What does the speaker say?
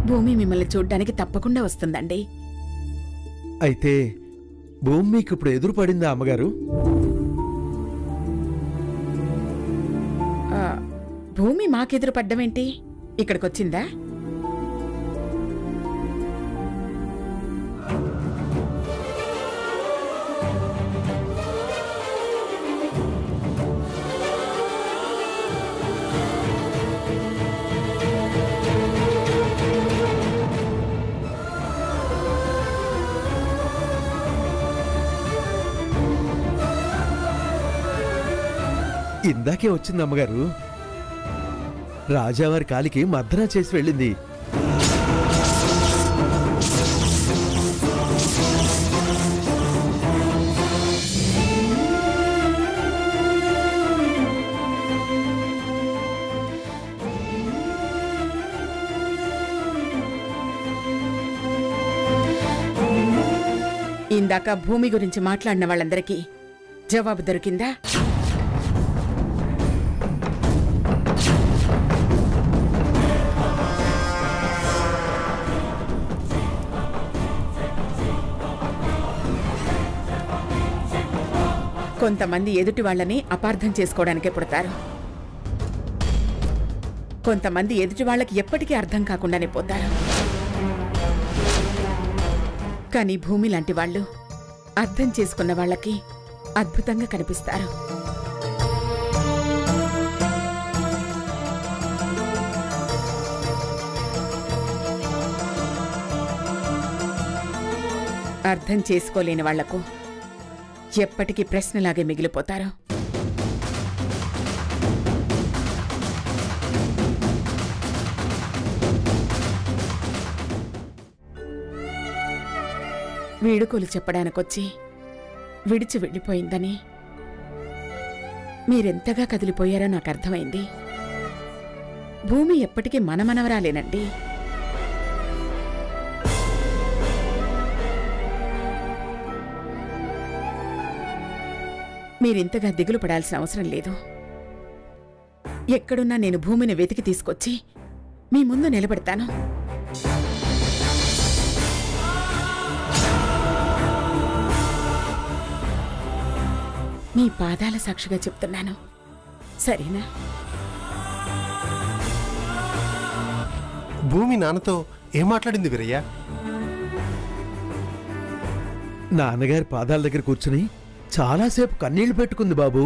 భూమి మిమ్మల్ని చూడ్డానికి తప్పకుండా వస్తుందండి. అయితే భూమి మీకు ఇప్పుడు ఎదురు పడిందా అమ్మగారు? భూమి మాకెదురు పడ్డమేంటి? ఇక్కడికొచ్చిందా? ఇందాకే వచ్చింది అమ్మగారు. రాజావారి కాలికి మర్దన చేసి వెళ్ళింది. ఇందాక భూమి గురించి మాట్లాడిన వాళ్ళందరికీ జవాబు దొరికిందా? కొంతమంది ఎదుటి వాళ్ళని అపార్థం చేసుకోవడానికే పుడతారు. కొంతమంది ఎదుటి వాళ్ళకి ఎప్పటికీ అర్థం కాకుండానే పోతారు. కానీ భూమి లాంటి వాళ్ళు అర్థం చేసుకున్న వాళ్ళకి అద్భుతంగా కనిపిస్తారు. అర్థం చేసుకోలేని వాళ్లకు ఎప్పటికీ ప్రశ్నలాగే మిగిలిపోతారు. వీడుకోలు చెప్పడానికొచ్చి విడిచి వెళ్ళిపోయిందని మీరెంతగా కదిలిపోయారో నాకు అర్థమైంది. భూమి ఎప్పటికీ మనమనవరాలేనండి. మీరింతగా దిగులు పడాల్సిన అవసరం లేదు. ఎక్కడున్నా నేను భూమిని వెతికి తీసుకొచ్చి మీ ముందు నిలబెడతాను. మీ పాదాల సాక్షిగా చెప్తున్నాను, సరేనా? భూమి నాన్నతో ఏం మాట్లాడింది వీరయ్య? నాన్నగారి పాదాల దగ్గర కూర్చుని చాలాసేపు కన్నీళ్లు పెట్టుకుంది బాబు.